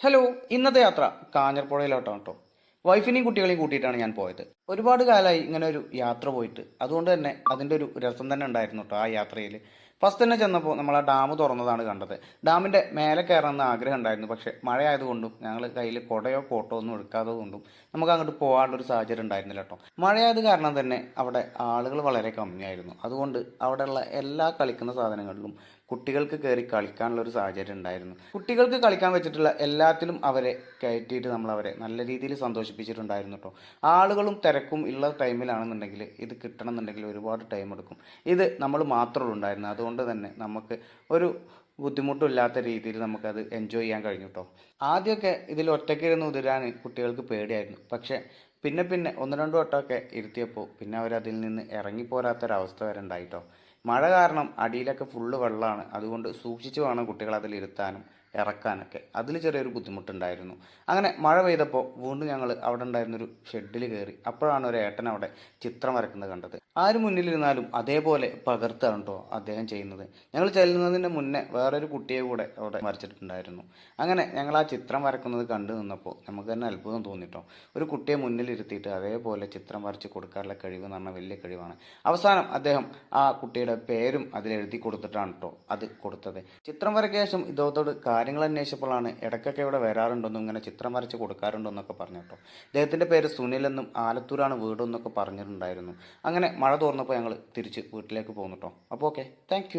Hello. ഇന്നത്തെ യാത്ര കാഞ്ഞിരപ്പുഴയിലോട്ടാണ് കേട്ടോ. വൈഫിനെയും കുട്ടികളെയും കൂട്ടിയിട്ടാണ് ഞാൻ പോയത്. ഒരുപാട് കാലമായി ഇങ്ങനെ ഒരു യാത്ര പോയിട്ട്, അതുകൊണ്ട് തന്നെ അതിൻ്റെ ഒരു രസം തന്നെ ഉണ്ടായിരുന്നു കേട്ടോ ആ യാത്രയിൽ. ഫസ്റ്റ് തന്നെ ചെന്നപ്പോൾ നമ്മൾ ആ ഡാം തുറന്നതാണ് കണ്ടത്. ഡാമിൻ്റെ മേലെ കയറണമെന്ന് ആഗ്രഹം ഉണ്ടായിരുന്നു, പക്ഷേ മഴയായതുകൊണ്ടും ഞങ്ങൾ കയ്യിൽ കുടയോ കോട്ടോ ഒന്നും എടുക്കാത്തത് കൊണ്ടും നമുക്ക് അങ്ങോട്ട് പോകാനുള്ളൊരു സാഹചര്യം ഉണ്ടായിരുന്നില്ല കേട്ടോ. മഴയായത് കാരണം തന്നെ അവിടെ ആളുകൾ വളരെ കമ്മിയായിരുന്നു. അതുകൊണ്ട് അവിടെയുള്ള എല്ലാ കളിക്കുന്ന സാധനങ്ങളിലും കുട്ടികൾക്ക് കയറി കളിക്കാനുള്ള ഒരു സാഹചര്യം ഉണ്ടായിരുന്നു. കുട്ടികൾക്ക് കളിക്കാൻ വെച്ചിട്ടുള്ള എല്ലാത്തിലും അവരെ കയറ്റിയിട്ട് നമ്മൾ അവരെ നല്ല രീതിയിൽ സന്തോഷിപ്പിച്ചിട്ടുണ്ടായിരുന്നു കേട്ടോ. ആളുകളും തിരക്കും ഉള്ള ടൈമിലാണെന്നുണ്ടെങ്കിൽ ഇത് കിട്ടണം എന്നുണ്ടെങ്കിൽ ഒരുപാട് ടൈം എടുക്കും. ഇത് നമ്മൾ മാത്രമേ ഉണ്ടായിരുന്നു. അതുകൊണ്ട് തന്നെ നമുക്ക് ഒരു ബുദ്ധിമുട്ടില്ലാത്ത രീതിയിൽ നമുക്കത് എൻജോയ് ചെയ്യാൻ കഴിഞ്ഞു കേട്ടോ. ആദ്യമൊക്കെ ഇതിൽ ഒറ്റയ്ക്ക് ഇരുന്ന് ഉതിരാൻ കുട്ടികൾക്ക് പേടിയായിരുന്നു. പക്ഷേ പിന്നെ പിന്നെ ഒന്ന് രണ്ട് വട്ടമൊക്കെ ഇരുത്തിയപ്പോൾ പിന്നെ അവരതിൽ നിന്ന് ഇറങ്ങിപ്പോരാത്തൊരവസ്ഥ വരെ ഉണ്ടായിട്ടോ. മഴ കാരണം അടിയിലൊക്കെ ഫുള്ള് വെള്ളമാണ്. അതുകൊണ്ട് സൂക്ഷിച്ച് വേണം കുട്ടികൾ അതിൽ ഇരുത്താനും ഇറക്കാനൊക്കെ. അതിൽ ചെറിയൊരു ബുദ്ധിമുട്ടുണ്ടായിരുന്നു. അങ്ങനെ മഴ പെയ്തപ്പോൾ വീണ്ടും ഞങ്ങൾ അവിടെ ഉണ്ടായിരുന്നൊരു ഷെഡിൽ കയറി. അപ്പോഴാണ് ഒരു ഏട്ടൻ അവിടെ ചിത്രം വരക്കുന്നത് കണ്ടത്. ആര് മുന്നിലിരുന്നാലും അതേപോലെ പകർത്താണ് കേട്ടോ അദ്ദേഹം ചെയ്യുന്നത്. ഞങ്ങൾ ചെല്ലുന്നതിന് മുന്നേ വേറൊരു കുട്ടിയെ കൂടെ അവിടെ വരച്ചിട്ടുണ്ടായിരുന്നു. അങ്ങനെ ഞങ്ങൾ ആ ചിത്രം വരക്കുന്നത് കണ്ടു നിന്നപ്പോൾ നമുക്ക് തന്നെ അത്ഭുതം തോന്നിട്ടോ. ഒരു കുട്ടിയെ മുന്നിലിരുത്തിയിട്ട് അതേപോലെ ചിത്രം വരച്ച് കൊടുക്കാനുള്ള കഴിവ് എന്ന് പറഞ്ഞാൽ വലിയ കഴിവാണ്. അവസാനം അദ്ദേഹം ആ കുട്ടിയുടെ പേരും അതിൽ എഴുതി കൊടുത്തിട്ടാണ് കേട്ടോ അത് കൊടുത്തത്. ചിത്രം വരയ്ക്ക് ശേഷം ഇദ്ദേഹത്തോട് കാര്യങ്ങൾ അന്വേഷിച്ചപ്പോഴാണ് ഇടയ്ക്കൊക്കെ ഇവിടെ വരാറുണ്ടെന്നും ഇങ്ങനെ ചിത്രം വരച്ച് കൊടുക്കാറുണ്ടെന്നൊക്കെ പറഞ്ഞു കേട്ടോ. ഇദ്ദേഹത്തിൻ്റെ പേര് സുനിൽ എന്നും ആലത്തൂരാണ് വീടെന്നൊക്കെ പറഞ്ഞിട്ടുണ്ടായിരുന്നു. അങ്ങനെ മഴ തോർന്നപ്പോൾ ഞങ്ങൾ തിരിച്ച് വീട്ടിലേക്ക് പോകുന്നു കേട്ടോ. അപ്പോൾ ഓക്കെ, താങ്ക്